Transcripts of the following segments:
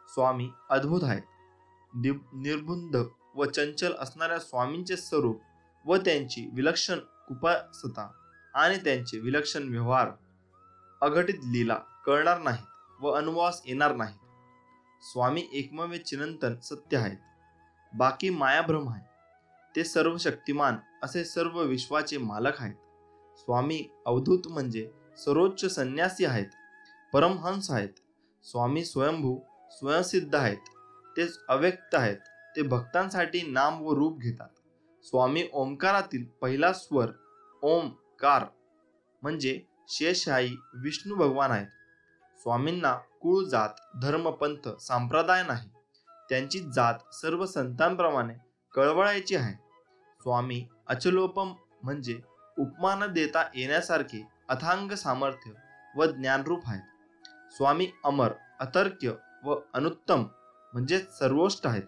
स्वामी अद्भुत आहेत. निर्बुंध व चंचल असणाऱ्या स्वामींचे स्वरूप व त्यांची विलक्षण कुपासता आणि त्यांचे विलक्षण व्यवहार, अघटित लीला कळणार नाहीत व अनुभवास येणार नाहीत. स्वामी एकमेव चिरंतन सत्य आहेत. बाकी मायाभ्रम आहे. ते सर्व शक्तिमान असे सर्व विश्वाचे मालक आहेत. स्वामी अवधूत म्हणजे सर्वोच्च संन्यासी आहेत, परमहंस आहेत. स्वामी स्वयंभू स्वयंसिद्ध आहेत. ते अव्यक्त आहेत. ते भक्तांसाठी नाम व रूप घेतात. स्वामी ओंकारातील पहिला स्वर ओमकार म्हणजे शेषशाही विष्णू भगवान आहेत. स्वामींना कुळ, जात, धर्म, पंथ, संप्रदाय नाही. त्यांची जात सर्व संतांप्रमाणे कळवळायची आहे. स्वामी अचलोपम म्हणजे उपमा न देता येण्यासारखे अथांग सामर्थ्य व ज्ञानरूप आहेत. स्वामी अमर, अतर्क्य व अनुत्तम म्हणजे सर्वोष्ट आहेत.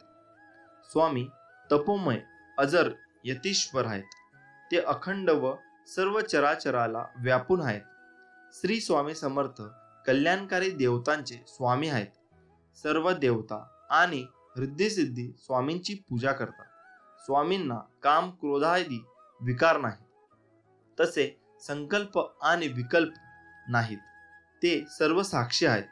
स्वामी तपोमय, अजर, यतीश्वर आहेत. ते अखंड व सर्व चराचराला व्यापून आहेत. श्री स्वामी समर्थ कल्याणकारी देवतांचे स्वामी आहेत. सर्व देवता आणि रिद्धिसिद्धी स्वामींची पूजा करतात. स्वामींना काम, क्रोधादी विकार नाहीत. तसे संकल्प आणि विकल्प नाहीत. ते सर्व साक्षी आहेत.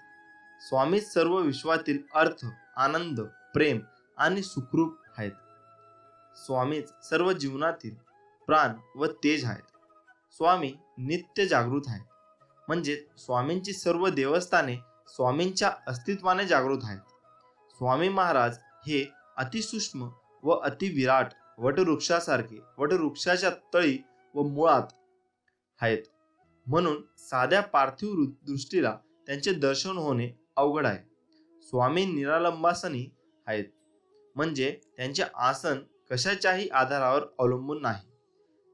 स्वामी सर्व विश्वातील अर्थ, आनंद, प्रेम आणि सुखरूप आहेत. स्वामीच सर्व जीवनातील प्राण व तेज आहेत. स्वामी नित्य जागृत आहेत. म्हणजे स्वामींची सर्व देवस्थाने स्वामींच्या अस्तित्वाने जागृत आहेत. स्वामी महाराज हे अतिसूक्ष्म व अतिविराट वटवृक्षासारखे वटवृक्षाच्या तळी व मुळात आहेत. म्हणून साध्या पार्थिव दृष्टीला त्यांचे दर्शन होणे अवघड आहे. स्वामी निरालंबासनी आहेत. म्हणजे त्यांचे आसन कशाच्याही आधारावर अवलंबून नाही.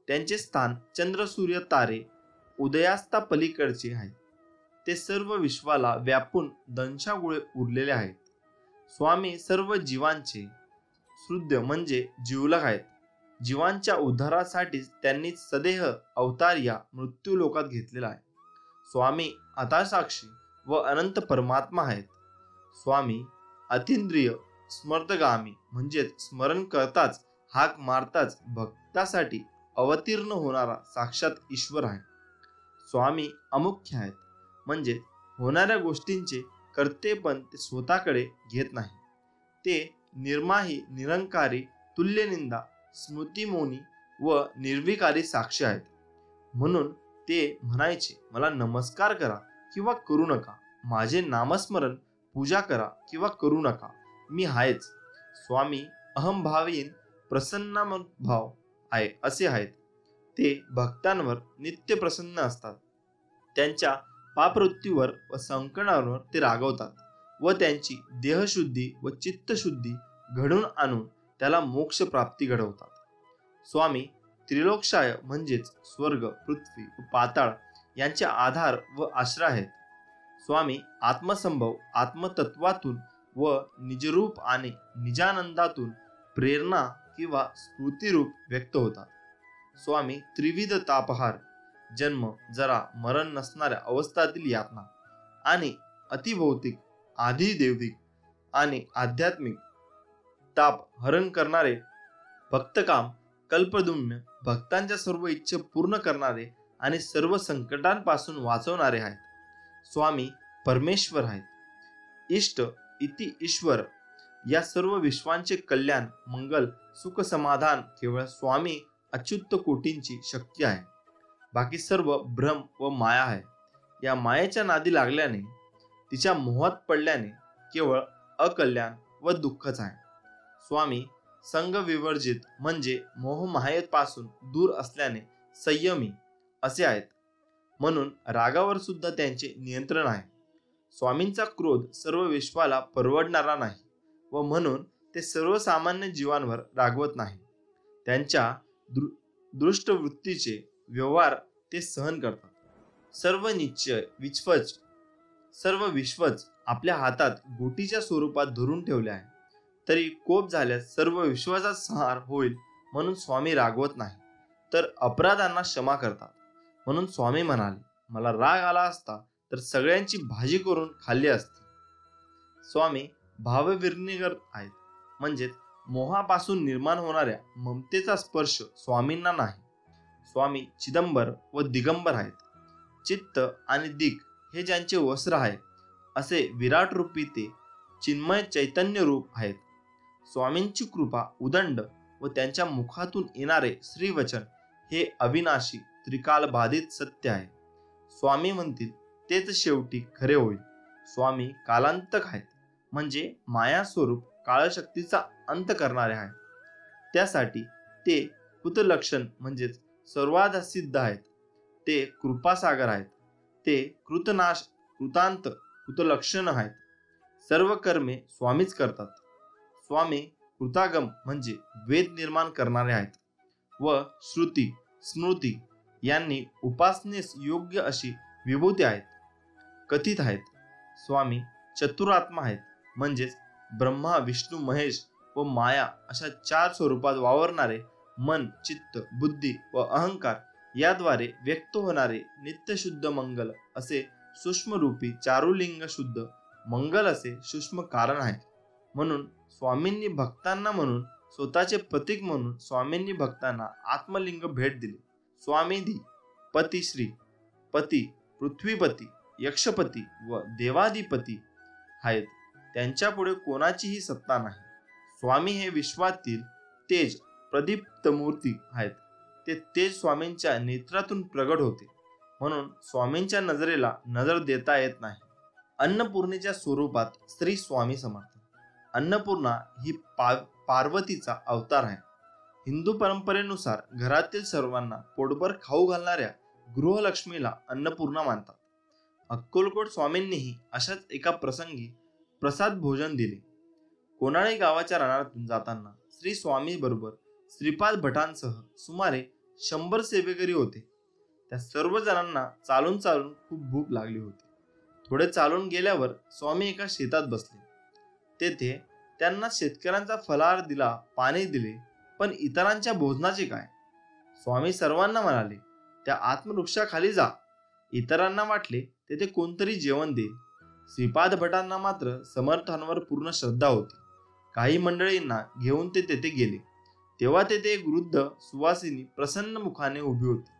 त्यांचे स्थान चंद्र, सूर्य, तारे उदयास्ता पलीकडचे आहे. ते सर्व विश्वाला व्यापून दंशागुळे उरलेले आहेत. स्वामी सर्व जीवांचे श्रुद्ध म्हणजे जीवलक आहेत. जीवांच्या उद्धारासाठी त्यांनी सदेह अवतार या मृत्यू लोकात घेतलेला आहे. स्वामी अथासाक्षी व अनंत परमात्मा आहेत. स्वामी अतींद्रिय स्मर्तगामी म्हणजे स्मरण करताच, हाक मारताच भक्तासाठी अवतीर्ण होणारा साक्षात ईश्वर आहे. स्वामी अमुख्य आहेत. म्हणजे होणाऱ्या गोष्टींचे कर्तेपण ते स्वतःकडे घेत नाही. ते निर्माही, निरंकारी, तुल्यनिंदा, स्मृतिमोनी व निर्विकारी साक्षी आहेत. म्हणून ते म्हणायचे, मला नमस्कार करा किंवा करू नका, माझे नामस्मरण, पूजा करा किंवा करू नका, मी आहेच. स्वामी अहंभावीन प्रसन्नभाव आहे असे आहेत. ते भक्तांवर नित्य प्रसन्न असतात. त्यांच्या पापवृत्तीवर व संकटांवर ते रागवतात व त्यांची देहशुद्धी व चित्तशुद्धी घडून आणून त्याला मोक्ष प्राप्ती घडवतात. स्वामी त्रिलोकशाय म्हणजेच स्वर्ग, पृथ्वी व पाताळ यांचे आधार व आश्रय आहेत. स्वामी आत्मसंभव, आत्मतत्वातून व निजरूप आणि निजानंदातून प्रेरणा किंवा स्फूर्तिरूप व्यक्त होतात. स्वामी त्रिविध तापहार, जन्म, जरा, मरण नसणाऱ्या अवस्थातील यातना आणि अतिभौतिक, आधिदैविक आणि आध्यात्मिक ताप हरण करणारे, भक्तकाम, कल्पद्रुम्य, भक्तांच्या सर्व इच्छा पूर्ण करणारे आणि सर्व संकटांपासून वाचवणारे आहेत. स्वामी परमेश्वर आहेत. इष्ट इति ईश्वर या सर्व विश्वांचे कल्याण, मंगल, सुख, समाधान केवळ स्वामी अच्युत कोटींची शक्ती आहे. बाकी सर्व भ्रम व माया आहे. या मायेच्या नादी लागल्याने, तिच्या मोहात पडल्याने केवळ अकल्याण व दुःखच आहे. स्वामी संग विवर्जित म्हणजे मोहमायेपासून दूर असल्याने संयमी असे आहेत. म्हणून रागावर सुद्धा त्यांचे नियंत्रण आहे. स्वामींचा क्रोध सर्व विश्वाला परवडणारा नाही व म्हणून ते सर्वसामान्य जीवांवर रागवत नाही. त्यांच्या दृष्टवृत्तीचे व्यवहार ते सहन करतात. सर्व विश्वच आपल्या हातात गोटीच्या स्वरूपात धरून ठेवले आहे. तरी कोप झाल्यास सर्व विश्वाचा संहार होईल म्हणून स्वामी रागवत नाही, तर अपराधांना क्षमा करतात. म्हणून स्वामी म्हणाले, मला राग आला असता तर सगळ्यांची भाजी करून खाल्ली असती. स्वामी भावविर्निगर आहेत, म्हणजेच मोहापासून निर्माण होणाऱ्या ममतेचा स्पर्श स्वामींना नाही. स्वामी चिदंबर व दिगंबर आहेत. चित्त आणि दिग हे ज्यांचे वस्त्र आहे, असे विराट रूपी ते चिन्मय चैतन्य रूप आहेत. स्वामींची कृपा उदंड व त्यांच्या मुखातून येणारे श्रीवचन हे अविनाशी त्रिकाल बाधित सत्य आहे. स्वामी म्हणतील तेच शेवटी खरे होईल. स्वामी कालांतक आहेत, म्हणजे माया स्वरूप काळशक्तीचा अंत करणारे आहेत. त्यासाठी ते कृतलक्षण म्हणजेच सर्वाधसिद्ध आहेत. ते कृपासागर आहेत. ते कृतनाश कृतांत कृतलक्षण आहेत. सर्व कर्मे स्वामीच करतात. स्वामी कृतागम म्हणजे वेद निर्माण करणारे आहेत व श्रुती स्मृती यांनी उपासनेस योग्य अशी विभूती आहेत, कथित आहेत. स्वामी चतुरात्मा आहेत, म्हणजेच ब्रह्मा विष्णू महेश व माया अशा 4 स्वरूपात वावरणारे मन चित्त बुद्धी व अहंकार याद्वारे व्यक्त होणारे नित्यशुद्ध मंगल असे सूक्ष्मरूपी चारुलिंग शुद्ध मंगल असे सूक्ष्म कारण आहे. म्हणून स्वामींनी भक्तांना म्हणून स्वतःचे प्रतीक म्हणून स्वामींनी भक्तांना आत्मलिंग भेट दिले. स्वामीधी पती श्री पती पृथ्वीपती यक्षपती व देवाधिपती आहेत. त्यांच्या पुढे कोणाचीही सत्ता नाही. स्वामी हे विश्वातील तेज प्रदीप्त मूर्ती आहेत. ते तेज स्वामींच्या नेत्रातून प्रगट होते, म्हणून स्वामींच्या नजरेला नजर देता येत नाही. अन्नपूर्णेच्या स्वरूपात श्री स्वामी समर्थ. अन्नपूर्णा ही पार्वतीचा अवतार आहे. हिंदू परंपरेनुसार घरातील सर्वांना पोटभर खाऊ घालणाऱ्या गृहलक्ष्मीला अन्नपूर्णा मानतात. अक्कलकोट स्वामींनीही अशाच एका प्रसंगी प्रसाद भोजन दिले. कोणाळी गावाच्या रानातून जाताना श्री स्वामी बरोबर श्रीपाद भटांसह सुमारे 100 सेवेकरी होते. त्या सर्व जणांना चालून चालून खूप भूक लागली होती. थोडे चालून गेल्यावर स्वामी एका शेतात बसले. तेथे त्यांना शेतकऱ्यांचा फलाहार दिला, पाणी दिले, पण इतरांच्या भोजनाचे काय? स्वामी सर्वांना म्हणाले, त्या आत्मवृक्षाखाली जा. इतरांना वाटले तेथे कोणतरी जेवण देईल. श्रीपाद भटांना मात्र समर्थांवर पूर्ण श्रद्धा होती. काही मंडळींना घेऊन ते तेथे गेले. तेव्हा तेथे एक वृद्ध सुवासिनी प्रसन्न मुखाने उभी होती.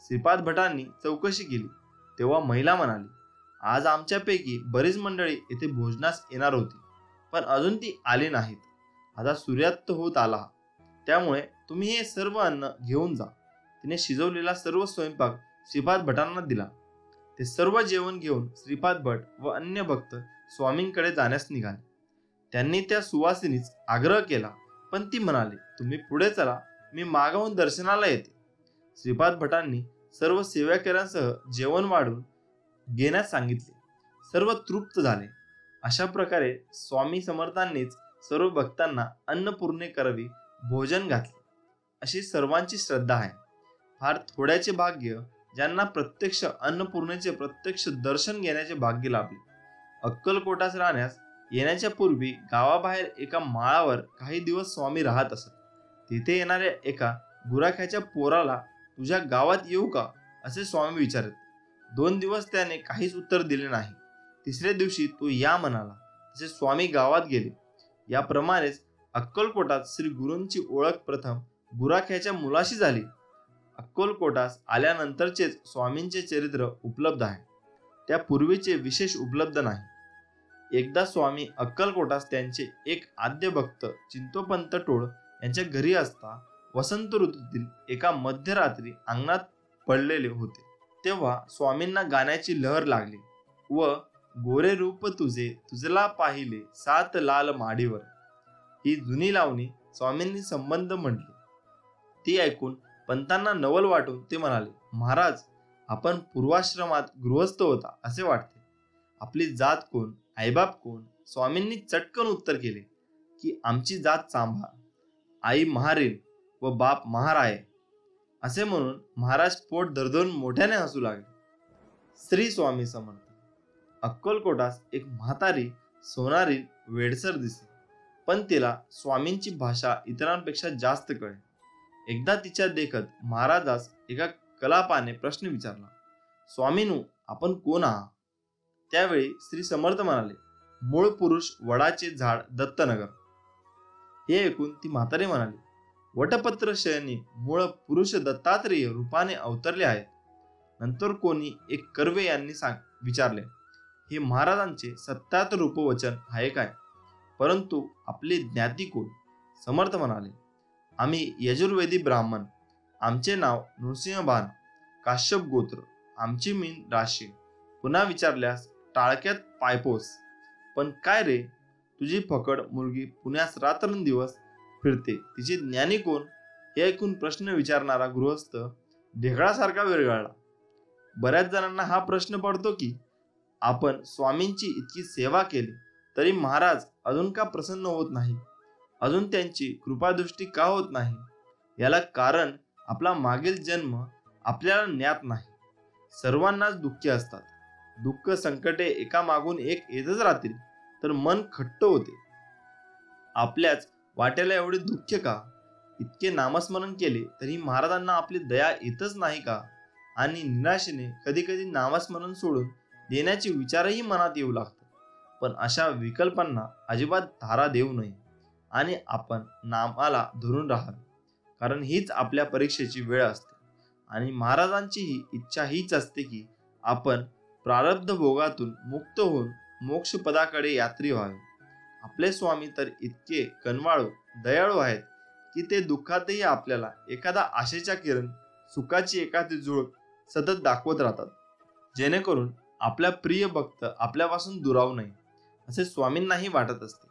श्रीपाद भटांनी चौकशी केली तेव्हा महिला म्हणाली, आज आमच्यापैकी बरीच मंडळी येथे भोजनास येणार होती, पण अजून ती आली नाहीत. आता सूर्यास्त होत आला, त्यामुळे तुम्ही हे सर्व अन्न घेऊन जा. तिने शिजवलेला सर्व स्वयंपाक श्रीपाद भटांना दिला. ते सर्व जेवण घेऊन श्रीपाद भट व अन्य भक्त स्वामींकडे जाण्यास निघाले. त्यांनी त्या सुवासिनीस आग्रह केला, पण ती म्हणाली, तुम्ही पुढे चला, मी मागाहून दर्शनाला येते. श्रीपाद भटांनी सर्व सेवाकऱ्यांसह जेवण वाढून घेण्यास सांगितले. सर्व तृप्त झाले. अशा प्रकारे स्वामी समर्थांनीच सर्व भक्तांना अन्नपूर्णे करवी भोजन घातले, अशी सर्वांची श्रद्धा आहे. फार थोड्याचे भाग्य ज्यांना प्रत्यक्ष अन्नपूर्णेचे प्रत्यक्ष दर्शन घेण्याचे भाग्य लाभले. अक्कलकोटास राहण्यास येण्याच्या पूर्वी गावाबाहेर एका माळावर काही दिवस स्वामी राहत असत. तिथे येणाऱ्या एका गुराख्याच्या पोराला, तुझ्या गावात येऊ का, असे स्वामी विचारत. 2 दिवस त्याने काहीच उत्तर दिले नाही. 3ऱ्या दिवशी तो या म्हणाला. तसे स्वामी गावात गेले. याप्रमाणेच अक्कलकोटात श्री गुरूंची ओळख प्रथम गुराख्याच्या मुलाशी झाली. अक्कलकोटास आल्यानंतरचेच स्वामींचे चरित्र उपलब्ध आहे. त्यापूर्वीचे विशेष उपलब्ध नाही. एकदा स्वामी अक्कलकोटास त्यांचे एक आद्य भक्त चिंतोपंत टोळ यांच्या घरी असता वसंत ऋतूतील एका मध्यरात्री अंगणात पडलेले होते. तेव्हा स्वामींना गाण्याची लहर लागली व गोरे रूप तुझे तुझला पाहिले 7 लाल माडीवर, ही जुनी लावणी स्वामींनी संबंध म्हटली. ती ऐकून पंतांना नवल वाटून ते म्हणाले, महाराज, आपण पूर्वाश्रमात गृहस्थ होता असे वाटते. आपली जात कोण, आईबाप कोण? स्वामींनी चटकन उत्तर केले की आमची जात चांभार, आई महारेल व बाप महाराय. असे म्हणून महाराज पोट धरधरून मोठ्याने हसू लागले. श्री स्वामी समर्थ. अक्कलकोटास एक म्हातारी सोनारी वेडसर दिसे, पण तिला स्वामींची भाषा इतरांपेक्षा जास्त कळे. एकदा तिच्या देखत महाराजास एका कलापाने प्रश्न विचारला, स्वामीनू, आपण कोण आहात? त्यावेळी श्री समर्थ म्हणाले, मूळ पुरुष वडाचे झाड दत्तनगर. हे ऐकून ती म्हातारी म्हणाली, वटपत्र शयनी मूळ पुरुष दत्तात्रेय रूपाने अवतरले आहेत. नंतर कोणी एक कर्वे यांनी विचारले, हे महाराजांचे सत्यात रूपवचन आहे काय? परंतु आपले ज्ञाती कोण? समर्थ म्हणाले, आम्ही यजुर्वेदी ब्राह्मण. आमचे नाव नृसिंहबान, काश्यप गोत्र, आमची मीन राशी. पुन्हा विचारल्यास टाळक्यात पायपोस. पण काय रे, तुझी फकड मुलगी पुण्यास रात्रंदिवस फिरते, तिचे ज्ञानी कोण? हे ऐकून प्रश्न विचारणारा गृहस्थ ढेकळासारखा विरघळला. बऱ्याच जणांना हा प्रश्न पडतो की आपण स्वामींची इतकी सेवा केली तरी महाराज अजून का प्रसन्न होत नाही, अजून त्यांची कृपादृष्टी का होत नाही? याला कारण आपला मागील जन्म आपल्याला ज्ञात नाही. सर्वांनाच दुःखे असतात. दुःख संकटे एका मागून एक येतच राहतील तर मन खट्ट होते. आपल्याच वाट्याला एवढे दुःख का? इतके नामस्मरण केले तरी महाराजांना आपली दया येतच नाही का? आणि निराशेने कधी कधी नामस्मरण सोडून देण्याचे विचारही मनात येऊ लागतात. पण अशा विकल्पांना अजिबात धारा देऊ नये आणि आपण नामाला धरून राहावे, कारण हीच आपल्या परीक्षेची वेळ असते. आणि महाराजांचीही इच्छा हीच असते की आपण प्रारब्ध भोगातून मुक्त होऊन मोक्षपदाकडे यात्री व्हावे. आपले स्वामी तर इतके कनवाळू दयाळू आहेत की ते दुःखातही आपल्याला एखादा आशेचा किरण, सुखाची एखादी झुळूक सतत दाखवत राहतात, जेणेकरून आपला प्रिय भक्त आपल्यापासून दुरावू नये असे स्वामींनाही वाटत असते.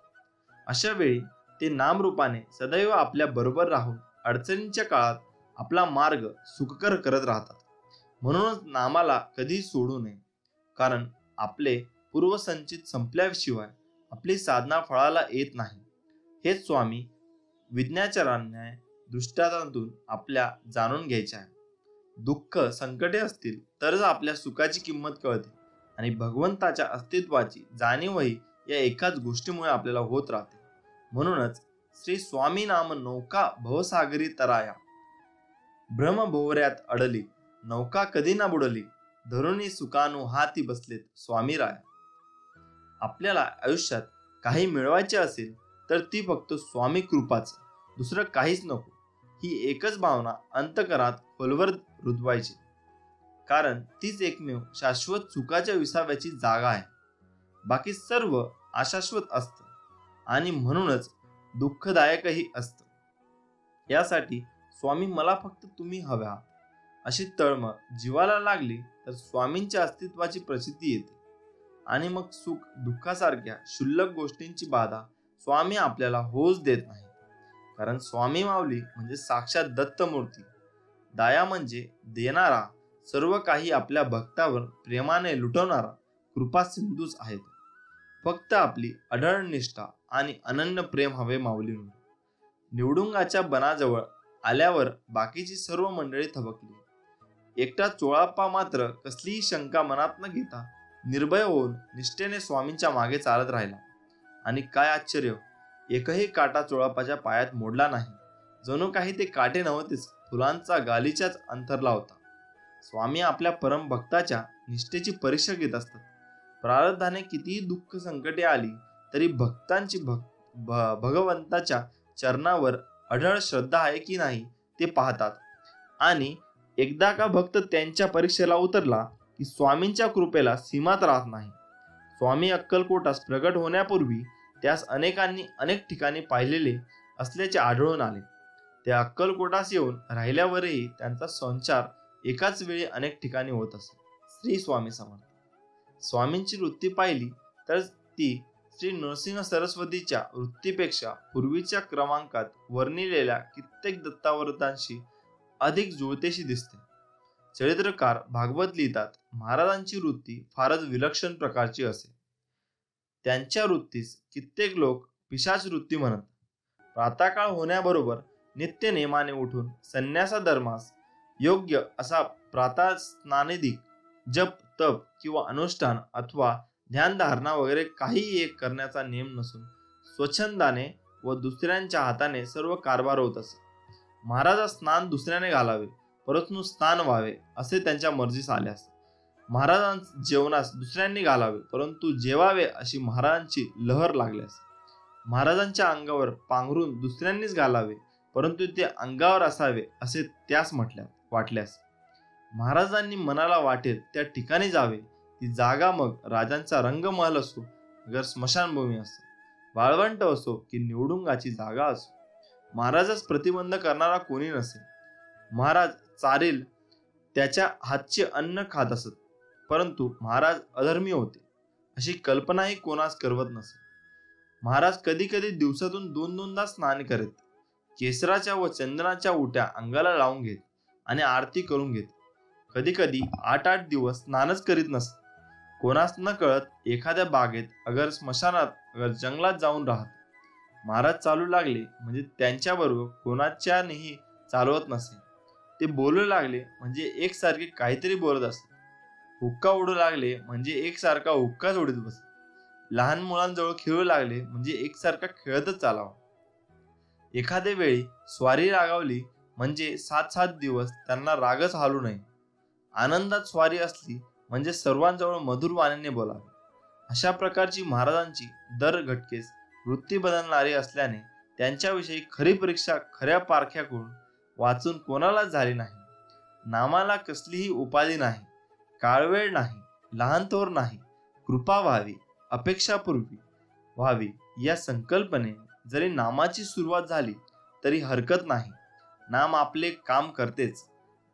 अशा वेळी ते नामरूपाने सदैव आपल्या बरोबर राहून अडचणींच्या काळात आपला मार्ग सुखकर करत राहतात. म्हणूनच नामाला कधी सोडू नये, कारण आपले पूर्वसंचित संपल्याशिवाय आपली साधना फळाला येत नाही. हेच स्वामी विज्ञाचरणाने दृष्टांतातून आपल्या जाणून घ्यायचे आहे. दुःख संकटे असतील तरच आपल्या सुखाची किंमत कळते आणि भगवंताच्या अस्तित्वाची जाणीवही या एकाच गोष्टीमुळे आपल्याला होत राहते. म्हणूनच श्री स्वामी नाम नौका भवसागरी तराया, भ्रमभोवऱ्यात अडली, नौका कधी ना बुडली, धरुणी सुकानु हाती बसलेत स्वामी राया. आपल्याला आयुष्यात काही मिळवायचे असेल तर ती फक्त स्वामी कृपाच, दुसरं काहीच नको. ही एकच भावना अंतकरात खोलवर रुजवायची, कारण तीच एकमेव शाश्वत सुखाच्या विसाव्याची जागा आहे. बाकी सर्व अशाश्वत असतं आणि म्हणूनच दुःखदायकही असतं. यासाठी स्वामी मला फक्त तुम्ही हव्या अशी तळमळ जीवाला लागली तर स्वामींच्या अस्तित्वाची प्रचिती येते आणि मग सुख दुःखासारख्या क्षुल्लक गोष्टींची बाधा स्वामी आपल्याला होऊच देत नाही. कारण स्वामी माऊली म्हणजे साक्षात दत्तमूर्ती, दया म्हणजे देणारा, सर्व काही आपल्या भक्तावर प्रेमाने लुटवणारा कृपा सिंधूच आहेत. फक्त आपली अढळ निष्ठा आणि अनन्य प्रेम हवे माऊलींवर. निवडुंगाच्या बनाजवळ आल्यावर बाकीची सर्व मंडळी थबकली. एकटा चोळाप्पा मात्र कसलीही शंका मनात न घेता निर्भय होऊन निष्ठेने स्वामींच्या मागे चालत राहिला. आणि काय आश्चर्य, एकही काटा चोळाप्पाच्या पायात मोडला नाही. जणू काही ते काटे नव्हतेच, फुलांचा गालीचाच अंतरला होता. स्वामी आपल्या परम भक्ताच्या निष्ठेची परीक्षा घेत असतात. प्रारब्धाने कितीही दुःख संकटे आली तरी भक्तांची भगवंताच्या चरणावर अढळ श्रद्धा आहे की नाही ते पाहतात. आणि एकदा का भक्त त्यांच्या परीक्षेला उतरला की स्वामींच्या कृपेला सीमाच राहत नाही. स्वामी अक्कलकोटास प्रगट होण्यापूर्वी त्यास अनेकांनी अनेक ठिकाणी पाहिलेले असल्याचे आढळून आले. त्या अक्कलकोटास येऊन राहिल्यावरही त्यांचा संचार एकाच वेळी अनेक ठिकाणी होत असे. श्री स्वामी समर्थ. स्वामींची वृत्ती पाहिली तर ती श्री नृसिंह सरस्वतीच्या वृत्तीपेक्षा पूर्वीच्या क्रमांकात वर्णिलेल्या कित्येक दत्तावतारांशी अधिक जुळतेशी दिसते. चरित्रकार भागवत लिहितात, महाराजांची वृत्ती फारच विलक्षण प्रकारची असे. त्यांच्या वृत्तीस कित्येक लोक पिशाच वृत्ती म्हणत. प्रातःकाळ होण्याबरोबर नित्य नेमाने उठून संन्यासाधर्मास योग्य असा प्रातः स्नानादी जप तप किंवा अनुष्ठान अथवा ध्यानधारणा वगैरे काहीही एक करण्याचा नेम नसून स्वच्छंदाने व दुसऱ्यांच्या हाताने सर्व कारभार होत असे. महाराज स्नान दुसऱ्याने घालावे, परंतु स्नान व्हावे असे त्यांच्या मर्जीस आल्यास महाराजांस जेवणास दुसऱ्यांनी घालावे, परंतु जेवावे अशी महाराजांची लहर लागल्यास महाराजांच्या अंगावर पांघरून दुसऱ्यांनीच घालावे, परंतु ते अंगावर असावे असे त्यास वाटल्यास महाराजांनी मनाला वाटेल त्या ठिकाणी जावे. ती जागा मग राजांचा रंगमहल असो, अगर स्मशानभूमी असो, वाळवंट असो की निवडुंगाची जागा असो, महाराजास प्रतिबंध करणारा कोणी नसेल. महाराज चारेल त्याच्या हातचे अन्न खात असत, परंतु महाराज अधर्मी होते अशी कल्पनाही कोणास करवत नसे. महाराज कधी कधी दिवसातून 2-2दा स्नान करीत, केसराच्या व चंदनाच्या उट्या अंगाला लावून घेत आणि आरती करून घेत. कधी कधी 8-8 दिवस स्नानच करीत नसत. कोणास न कळत एखाद्या बागेत अगर स्मशानात अगर जंगलात जाऊन राहत. महाराज चालू लागले म्हणजे त्यांच्याबरोबर कोणाच्यानेही चालवत नसे. ते बोलू लागले म्हणजे एकसारखे काहीतरी बोलत असत. हुक्का उडू लागले म्हणजे एकसारखा हुक्काच उडीत बसत. लहान मुलांजवळ खेळू लागले म्हणजे एकसारखा खेळतच चालावा. एखाद्या वेळी स्वारी रागावली म्हणजे 7-7 दिवस त्यांना रागच हालू नये. आनंदात स्वारी असली म्हणजे सर्वांजवळ मधुर वाणीने बोलावे. अशा प्रकारची महाराजांची दर घटकेस वृत्ती बदलणारी असल्याने त्यांच्याविषयी खरी परीक्षा खऱ्या पारख्याकडून वाचून कोणालाच झाली नाही. नामाला कसलीही उपाधी नाही, काळवेळ नाही, लहान थोर नाही. कृपा व्हावी, अपेक्षापूर्वी व्हावी या संकल्पने जरी नामाची सुरुवात झाली तरी हरकत नाही. नाम आपले काम करतेच.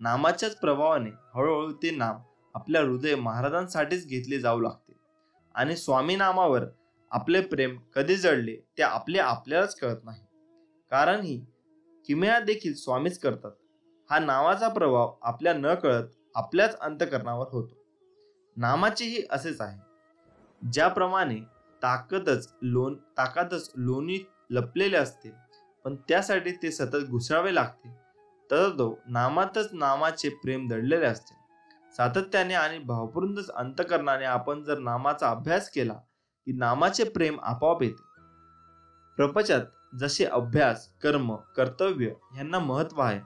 नामाच्याच प्रभावाने हळूहळू ते नाम आपल्या हृदय महाराजांसाठीच घेतले जाऊ लागते आणि स्वामी नामावर आपले प्रेम कधी जडले ते आपल्यालाच कळत नाही. कारण ही किमया देखील स्वामीच करतात. हा नावाचा प्रभाव आपल्या न कळत आपल्याच अंतःकरणावर होतो. नामाचेही असेच आहे. ज्याप्रमाणे ताकातच लोणी लपलेले असते, पण त्यासाठी ते सतत घुसळावे लागते, तसं नामातच नामाचे प्रेम दडलेले असते. सातत्याने आणि भावपूर्ण अंतःकरणाने आपण जर नामाचा अभ्यास केला की नामाचे प्रेम आपोआप येते. प्रपंचात जसे अभ्यास, कर्म, कर्तव्य यांना महत्व आहे,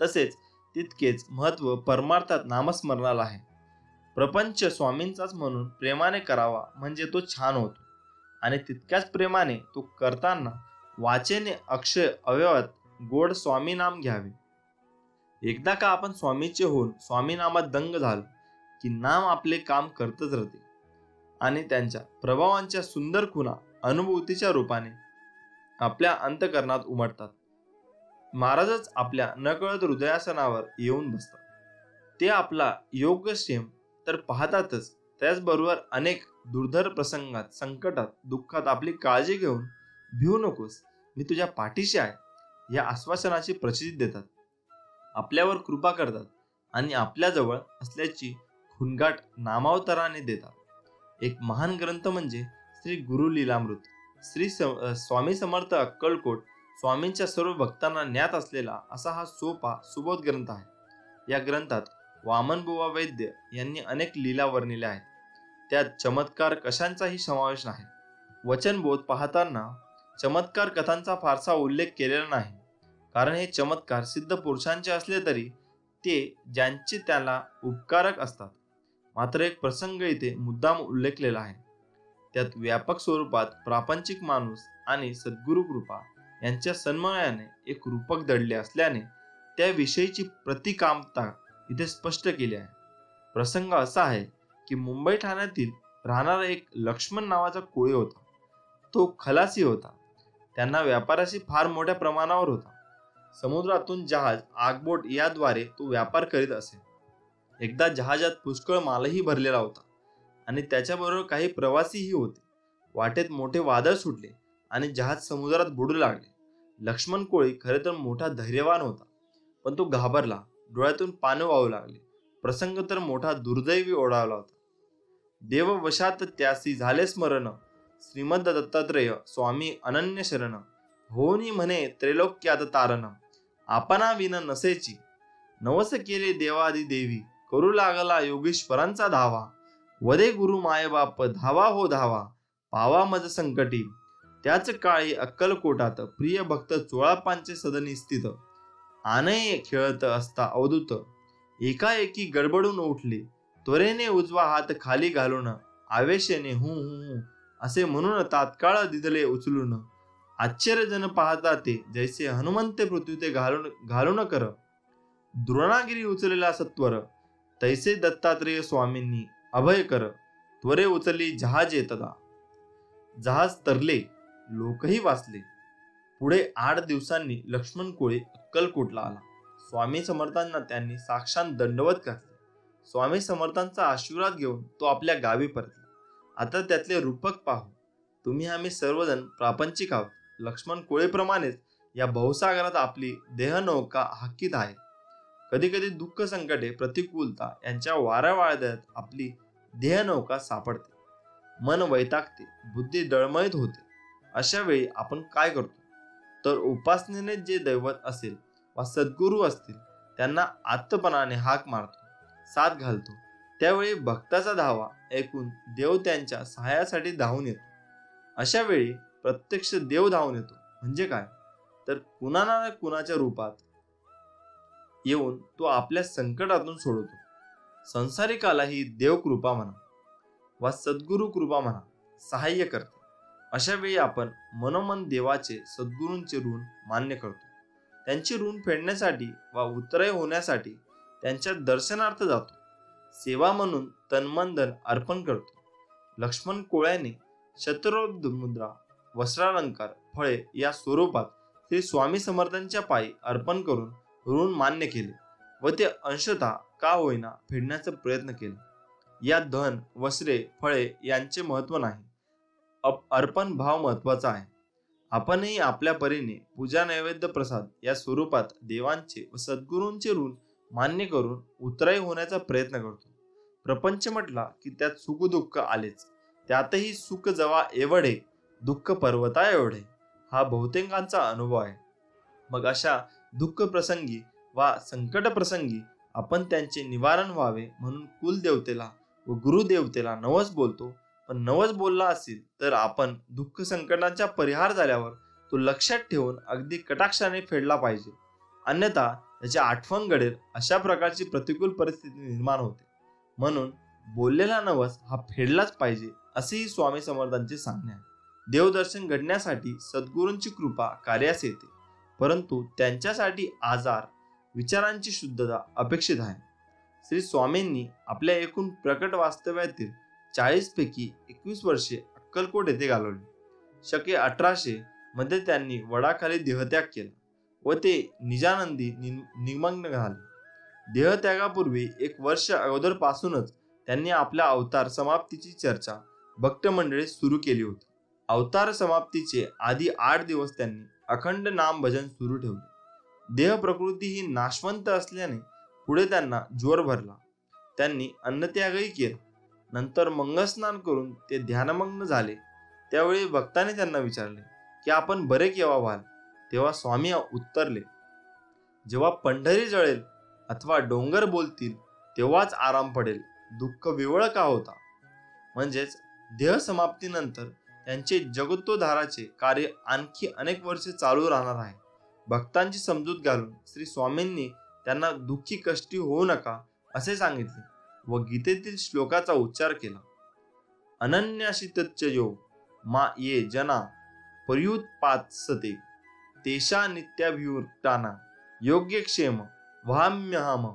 तसेच तितकेच महत्व परमार्थात नामस्मरणाला आहे. प्रपंच स्वामींचाच म्हणून प्रेमाने करावा म्हणजे तो छान होतो आणि तितक्याच प्रेमाने तो करताना वाचेने अक्षय अवयवात गोड स्वामी नाम घ्यावे. एकदा का आपण स्वामीचे होऊन स्वामी नामात दंग झालो की नाम आपले काम करतच राहते आणि त्यांच्या प्रभावांच्या सुंदर खुणा अनुभूतीच्या रूपाने आपल्या अंतःकरणात उमटतात. महाराजच आपल्या नकळत हृदयासनावर येऊन बसतात. ते आपला योगक्षेम तर पाहतातच, त्याचबरोबर अनेक दुर्धर प्रसंगात, संकटात, दुःखात आपली काळजी घेऊन भिवू नकोस, मी तुझ्या पाठीशी आहे या आश्वासनाची प्रचिती देतात. आपल्यावर कृपा करतात आणि आपल्याजवळ असल्याची खुणगाट नामावताराने देतात. एक महान ग्रंथ म्हणजे श्री गुरु लीलामृत. स्वामी समर्थ अक्कलकोट स्वामींच्या सर्व भक्तांना ज्ञात असलेला असा हा सोपा सुबोध ग्रंथ आहे. या ग्रंथात वामनबुवा वैद्य यांनी अनेक लीला वर्णिल्या आहेत. त्यात चमत्कार कशांचाही समावेश नाही. वचनबोध पाहताना चमत्कार कथांचा फारसा उल्लेख केलेला नाही, कारण हे चमत्कार सिद्ध पुरुषांचे असले तरी ते ज्यांचे त्याला उपकारक असतात. मात्र एक प्रसंग इथे मुद्दाम उल्लेखलेला आहे. त्यात व्यापक स्वरूपात प्रापंचिक माणूस आणि सद्गुरु कृपा यांच्या सन्मयाने एक रूपक दडले असल्याने त्याविषयीची प्रतिकामता इथे स्पष्ट केली आहे. प्रसंग असा आहे की मुंबई ठाण्यातील राहणारा एक लक्ष्मण नावाचा कोळी होता. तो खलासी होता. त्यांना व्यापाराशी फार मोठ्या प्रमाणावर होता. समुद्रातून जहाज, आगबोट याद्वारे तो व्यापार करीत असे. एकदा जहाजात पुष्कळ मालही भरलेला होता आणि त्याच्याबरोबर काही प्रवासीही होते. वाटेत मोठे वादळ सुटले आणि जहाज समुद्रात बुडू लागले. लक्ष्मण कोळी खरे तर मोठा धैर्यवान होता, पण तो घाबरला. डोळ्यातून पाणी वाहू लागले. प्रसंग तर मोठा दुर्दैवी ओढावला होता. देववशात त्यासी झाले स्मरण, श्रीमद दत्तात्रेय स्वामी अनन्य शरण, होनी म्हणे त्रैलोक्यात तारण, आपणा विन नसेची, नवस केले देवादी देवी, करू लागला योगेश्वरांचा धावा, वदे गुरु मायबाप धावा हो धावा, पावा मज संकटी. त्याच काळी अक्कलकोटात प्रिय भक्त चोळापांचे सदनी स्थित, आनये खेळत असता अवधूत, एकाएकी गडबडून उठले. त्वरेने उजवा हात खाली घालून आवेशेने हू हू हू असे म्हणून तात्काळ दिदले उचलून आश्चर्यजन पाहता ते जैसे हनुमंते पृथ्वी ते घालून कर द्रोणागिरी उचलेला सत्वर तैसे दत्तात्रेय स्वामींनी अभय कर त्वरे उचलली जहाज येतदा. जहाज तरले, लोकही वाचले. पुढे 8 दिवसांनी लक्ष्मण कोळी अक्कलकोटला आला. स्वामी समर्थांना त्यांनी साक्षात दंडवत घातले. स्वामी समर्थांचा आशीर्वाद घेऊन तो आपल्या गावी परतला. आता त्यातले रूपक पाहू. तुम्ही आम्ही सर्वजण प्रापंचिक आहोत. लक्ष्मण कोळीप्रमाणेच या भवसागरात आपली देहनौका हाकीत आहे. कधी कधी दुःख, संकटे, प्रतिकूलता यांच्या वाऱ्यावादळात आपली देहनौका सापडते. मन वैतागते, बुद्धी डळमळीत होते. अशा वेळी आपण काय करतो? तर उपासनेने जे दैवत असेल वा सद्गुरू असतील त्यांना आत्तपणाने हाक मारतो, साथ घालतो. त्यावेळी भक्ताचा धावा ऐकून देव त्यांच्या सहाय्यासाठी धावून येतो. अशा वेळी प्रत्यक्ष देव धावून येतो. म्हणजे काय? तर कुणा ना कुणाच्या रूपात येऊन तो आपल्या संकटातून सोडवतो. संसारिकालाही देव कृपा म्हणा वा सद्गुरू कृपा म्हणा सहाय्य करते. अशा वेळी आपण मनोमन देवाचे, सद्गुरूंचे ऋण मान्य करतो. त्यांची ऋण फेडण्यासाठी वा उतराई होण्यासाठी त्यांच्या दर्शनार्थ जातो. सेवा म्हणून तन्मनधन अर्पण करतो. लक्ष्मण कोळ्याने शतरोध मुद्रा, वस्त्रालंकार, फळे या स्वरूपात श्री स्वामी समर्थांच्या पायी अर्पण करून ऋण मान्य केले व ते अंशतः का होईना फेडण्याचा प्रयत्न केला. या धन, वस्त्रे, फळे यांचे महत्व नाही, अर्पण भाव महत्वाचा आहे. आपणही आपल्या परीने पूजा, नैवेद्य, प्रसाद या स्वरूपात देवांचे व सद्गुरूंचे ऋण मान्य करून उतराई होण्याचा प्रयत्न करतो. प्रपंच म्हटला की त्यात सुख दुःख आलेच. त्यातही सुख जवा एवढे, दुःख पर्वता एवढे, हा बहुतेकांचा अनुभव आहे. मग अशा दुःख प्रसंगी वा संकट प्रसंगी आपण त्यांचे निवारण व्हावे म्हणून कुलदेवतेला व गुरुदेवतेला नवस बोलतो. पण नवस बोलला असेल तर आपण दुःख संकटांचा परिहार झाल्यावर तो लक्षात ठेवून अगदी कटाक्षाने फेडला पाहिजे. अन्यथा त्याची आठवण घडेल अशा प्रकारची प्रतिकूल परिस्थिती निर्माण होते. म्हणून बोललेला नवस हा फेडलाच पाहिजे असेही स्वामी समर्थांचे सांगणे आहे. देवदर्शन घडण्यासाठी सद्गुरूंची कृपा कार्यास येते, परंतु त्यांच्यासाठी आजार, विचारांची शुद्धता अपेक्षित आहे. श्री स्वामींनी आपल्या एकूण प्रकट वास्तव्यातील 40 पैकी 21 वर्षे अक्कलकोट येथे घालवली. शके 1800 मध्ये त्यांनी वडाखाली देहत्याग केला व ते निजानंदी निमग्न झाले. देहत्यागापूर्वी 1 वर्ष अगोदरपासूनच त्यांनी आपल्या अवतार समाप्तीची चर्चा भक्त मंडळीत सुरू केली होती. अवतार समाप्तीचे आधी 8 दिवस त्यांनी अखंड नाम भजन सुरू ठेवले. देह प्रकृती ही नाशवंत असल्याने पुढे त्यांना ज्वर भरला. त्यांनी अन्नत्यागही केला. नंतर मंगलस्नान करून ते ध्यानमग्न झाले. त्यावेळी भक्ताने त्यांना विचारले की आपण बरे केव्हा व्हाल? तेव्हा स्वामी उत्तरले, जेव्हा पंढरी जळेल अथवा डोंगर बोलतील तेव्हाच आराम पडेल. दुःख विवळ का होता? म्हणजेच देह समाप्तीनंतर त्यांचे जगतोद्धाराचे कार्य आणखी अनेक वर्षे चालू राहणार आहे. भक्तांची समजूत घालून श्री स्वामींनी त्यांना दुःखी कष्टी होऊ नका असे सांगितले व गीतेतील श्लोकाचा उच्चार केला. अनन्याशितच्च यो मा ये जना पर्युत्पात्सते तेषा नित्याभियुक्ताना योग्यक्षेम वहाम्यहम.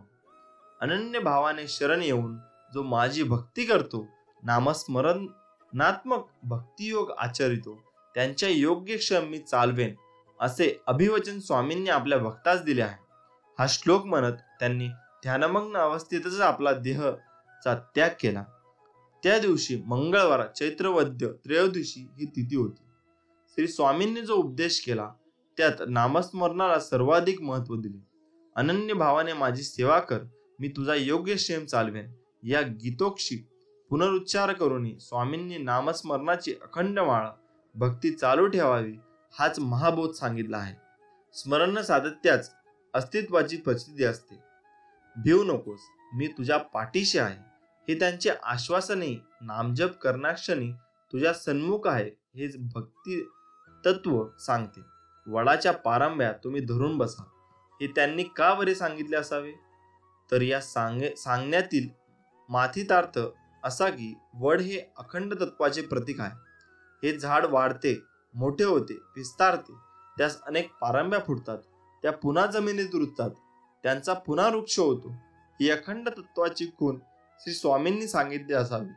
अनन्य भावाने शरण येऊन जो माझी भक्ती करतो, नामस्मरणात्मक भक्तियोग आचरितो, त्यांच्या योग्यक्षेम मी चालवेन असे अभिवचन स्वामींनी आपल्या भक्तास दिले आहे. हा श्लोक म्हणत त्यांनी ध्यानमग्न अवस्थेतच आपला देहचा त्याग केला. त्या दिवशी मंगळवार चैत्रवद्य त्रयोदशी ही तिथी होती. श्री स्वामींनी जो उपदेश केला त्यात नामस्मरणाला सर्वाधिक महत्व दिले. अनन्य भावाने माझी सेवा कर, मी तुझा योग्य क्षेम चालवेन या गीतोक्षी पुनरुच्चार करून स्वामींनी नामस्मरणाची अखंड माळ भक्ती चालू ठेवावी हाच महाबोध सांगितला आहे. स्मरण सातत्याच अस्तित्वाची प्रचिती असते. भिवू नकोस, मी तुझ्या पाठीशी आहे हे त्यांचे आश्वासने नामजप करण्याक्षणी तुझ्या सन्मुख आहे हेच भक्ती तत्व सांगते. वडाच्या पारंब्या तुम्ही धरून बसा हे त्यांनी का बरे सांगितले असावे? तर या सांगण्यातील माथितार्थ असा की वड हे अखंड तत्वाचे प्रतीक आहे. हे झाड वाढते, मोठे होते, विस्तारते, त्यास अनेक पारंब्या फुटतात, त्या पुन्हा जमिनीत रुजतात, त्यांचा पुन्हा वृक्ष होतो. ही अखंड तत्वाची खूण श्री स्वामींनी सांगितली असावी.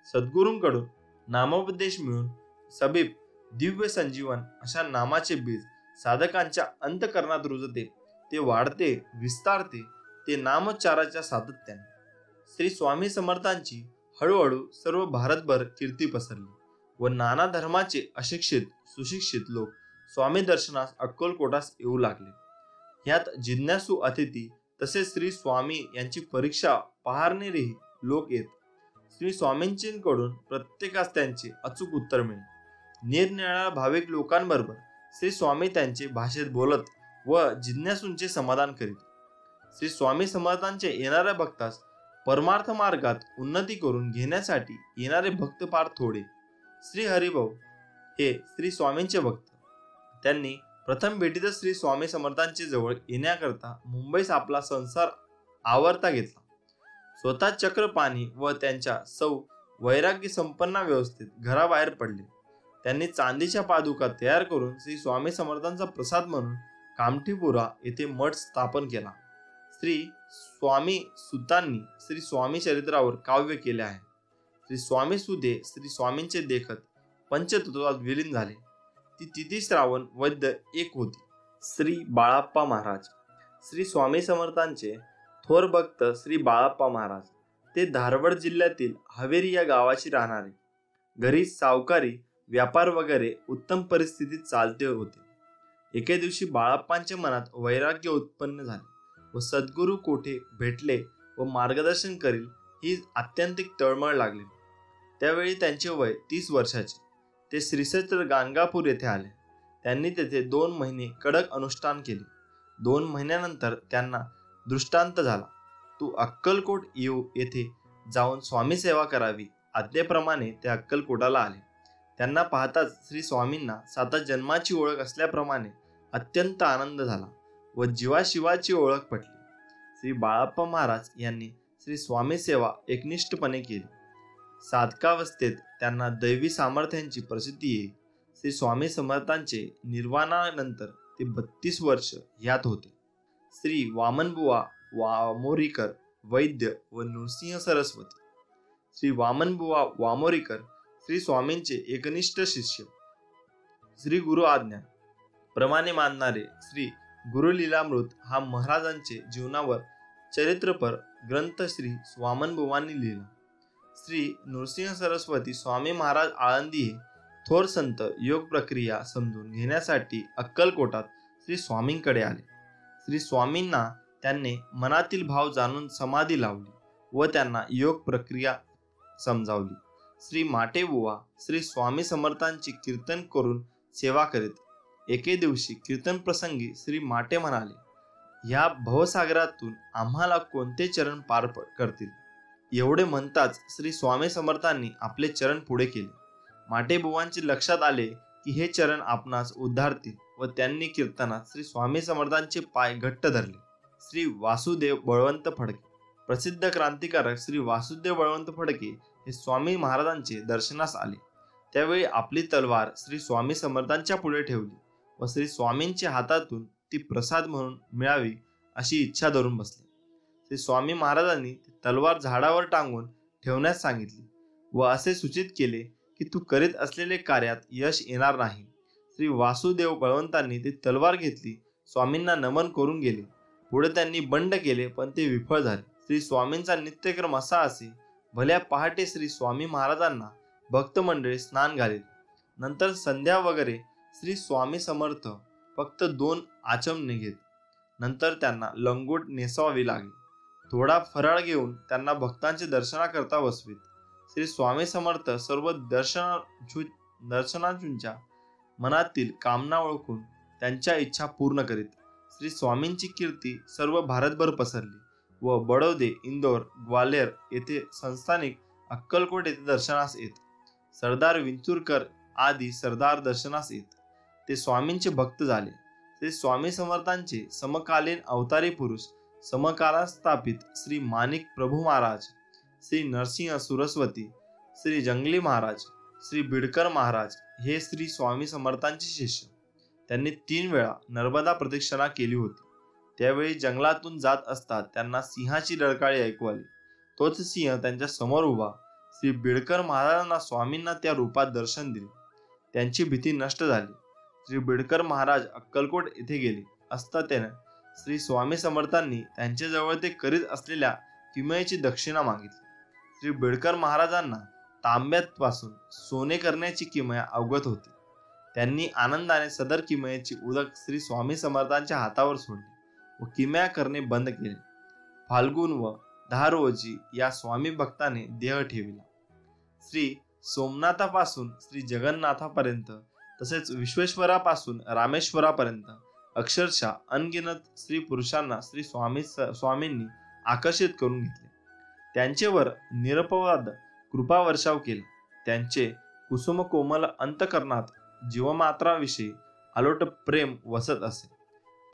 सद्गुरूंकडून नामोपदेश मिळून सबीब दिव्य संजीवन अशा नामाचे बीज साधकांच्या अंतःकरणात रुजते, ते वाढते, विस्तारते, ते नामोच्चाराच्या सातत्याने. श्री स्वामी समर्थांची हळूहळू सर्व भारतभर कीर्ती पसरली व नाना धर्माचे अशिक्षित सुशिक्षित लोक स्वामी दर्शनास अक्कलकोटास येऊ लागले. ह्यात जिज्ञासू अतिथी तसेच श्री स्वामी यांची परीक्षा पाहणारेही लोक येत. श्री स्वामींकडून प्रत्येकास त्यांचे अचूक उत्तर मिळे. निरनिराळ्या भाविक लोकांबरोबर श्री स्वामी त्यांचे भाषेत बोलत व जिज्ञासूंचे समाधान करीत. श्री स्वामी समर्थांचे येणाऱ्या भक्तास परमार्थ मार्गात उन्नती करून घेण्यासाठी येणारे भक्त फार थोडे. श्री हरिभाऊ हे श्री स्वामींचे भक्त. त्यांनी प्रथम भेटीतच श्री स्वामी समर्थांचे जवळ येण्याकरता मुंबईस आपला संसार आवरता घेतला. स्वतः चक्रपाणी व त्यांच्या सौ वैराग्य संपन्न व्यवस्थेत घराबाहेर पडले. त्यांनी चांदीच्या पादुका तयार करून श्री स्वामी समर्थांचा प्रसाद म्हणून कामठीपुरा येथे मठ स्थापन केला. श्री स्वामी सुतांनी श्री स्वामी चरित्रावर काव्य केले आहे. श्री स्वामी सुधे श्री स्वामींचे देखत पंचतत्वात विलीन झाले. ती तिथी श्रावण वैद्य एक होती. श्री बाळाप्पा महाराज श्री स्वामी समर्थांचे थोर भक्त श्री बाळाप्पा महाराज. ते धारवाड जिल्ह्यातील हवेरी या गावाची राहणारे. घरी सावकारी व्यापार वगैरे उत्तम परिस्थितीत चालते होते. एके दिवशी बाळाप्पांच्या मनात वैराग्य उत्पन्न झाले व सद्गुरू कोठे भेटले व मार्गदर्शन करील ही आत्यंतिक तळमळ लागली. त्यावेळी त्यांचे वय 30 वर्षाचे. ते श्रीक्षेत्र गाणगापूर येथे आले. त्यांनी तेथे 2 महिने कडक अनुष्ठान केले. 2 महिन्यानंतर त्यांना दृष्टांत झाला. तू अक्कलकोट येथे जाऊन स्वामी सेवा करावी. आज्ञेप्रमाणे ते अक्कलकोटाला आले. त्यांना पाहताच श्री स्वामींना 7 जन्माची ओळख असल्याप्रमाणे अत्यंत आनंद झाला व जीवाशिवाची ओळख पटली. श्री बाळाप्पा महाराज यांनी श्री स्वामी सेवा एकनिष्ठपणे केली. साधकावस्थेत त्यांना दैवी सामर्थ्यांची प्रसिद्धी येईल. श्री स्वामी समर्थांचे निर्वाणानंतर ते 32 वर्ष ह्यात होते. श्री वामनबुवा वामोरीकर वैद्य व नृसिंह सरस्वती. श्री वामनबुवा वामोरीकर श्री स्वामींचे एकनिष्ठ शिष्य. श्री गुरु आज्ञा प्रमाणे मानणारे श्री गुरुलीलामृत हा महाराजांचे जीवनावर चरित्रपर ग्रंथ श्री वामनबुवांनी लिहिला. श्री नृसिंह सरस्वती स्वामी महाराज आळंदी हे थोर संत योग प्रक्रिया समजून घेण्यासाठी अक्कलकोटात श्री स्वामींकडे आले. श्री स्वामींना त्यांनी मनातील भाव जाणून समाधी लावली व त्यांना योग प्रक्रिया समजावली. श्री माटेबुवा श्री स्वामी समर्थांची कीर्तन करून सेवा करीत. एके दिवशी कीर्तन प्रसंगी श्री माटे म्हणाले, ह्या भवसागरातून आम्हाला कोणते चरण पार करतील. एवढे म्हणताच श्री स्वामी समर्थांनी आपले चरण पुढे केले. माटेबुवांचे लक्षात आले की हे चरण आपणास उद्धारतील व त्यांनी कीर्तनात श्री स्वामी समर्थांचे पाय घट्ट धरले. श्री वासुदेव बळवंत फडके प्रसिद्ध क्रांतिकारक श्री वासुदेव बळवंत फडके हे स्वामी महाराजांचे दर्शनास आले. त्यावेळी आपली तलवार श्री स्वामी समर्थांच्या पुढे ठेवली व श्री स्वामींच्या हातातून ती प्रसाद म्हणून मिळावी अशी इच्छा धरून बसले. श्री स्वामी महाराजांनी ती तलवार झाडावर टांगून ठेवण्यास सांगितली व असे सूचित केले की तू करीत असलेले कार्यात यश येणार नाही. श्री वासुदेव बळवंतांनी ती तलवार घेतली, स्वामींना नमन करून गेले. पुढे त्यांनी बंड केले पण ते विफळ झाले. श्री स्वामींचा नित्यक्रम असा असे, भल्या पहाटे श्री स्वामी महाराजांना भक्त मंडळी स्नान घालील. नंतर संध्या वगैरे श्री स्वामी समर्थ फक्त 2 आचमने घेत. नंतर त्यांना लंगोट नेसावी लागली. थोडा फराळ घेऊन त्यांना भक्तांचे दर्शनाकरता बसवीत. श्री स्वामी समर्थ सर्व दर्शनार्थींच्या मनातील कामना ओळखून त्यांच्या इच्छा पूर्ण करीत. श्री स्वामींची कीर्ती सर्व भारतभर पसरली व बडोदे, इंदोर, ग्वाल्हेर येथे संस्थानिक अक्कलकोट येथे दर्शनास येत. सरदार विंचुरकर आदी सरदार दर्शनास येत. ते स्वामींचे भक्त झाले. श्री स्वामी समर्थांचे समकालीन अवतारी पुरुष समकालात स्थापित श्री माणिक प्रभू महाराज, श्री नरसिंह सुरस्वती, श्री जंगली महाराज, श्री बिडकर महाराज हे श्री स्वामी समर्थांचे शिष्य. त्यांनी 3 वेळा नर्मदा प्रदक्षिणा केली होती. त्यावेळी जंगलातून जात असता त्यांना सिंहाची डरकाळी ऐकू आली. तोच सिंह त्यांच्या समोर उभा. श्री बिडकर महाराजांना स्वामींना त्या रूपात दर्शन दिले. त्यांची भीती नष्ट झाली. श्री बिडकर महाराज अक्कलकोट येथे गेले असता त्याने श्री स्वामी समर्थांनी त्यांच्याजवळ ते करीत असलेल्या किमयेची दक्षिणा मागितली. श्री बिडकर महाराजांना तांब्यात पासून सोने करण्याची किमया अवगत होती. त्यांनी आनंदाने सदर किमयेची उदक श्री स्वामी समर्थांच्या हातावर सोडली व किमया करणे बंद केले. फाल्गुन व 10 रोजी या स्वामी भक्ताने देह ठेविला. श्री सोमनाथापासून श्री जगन्नाथापर्यंत तसेच विश्वेश्वरापासून रामेश्वरापर्यंत अक्षरशः अनगिनत स्त्री पुरुषांना श्री स्वामींनी आकर्षित करून घेतले. त्यांचेवर निरपवाद कृपा वर्षाव केला. त्यांचे कुसुम कोमल अंतकरणात जीवमात्राविषयी अलोट प्रेम वसत असे.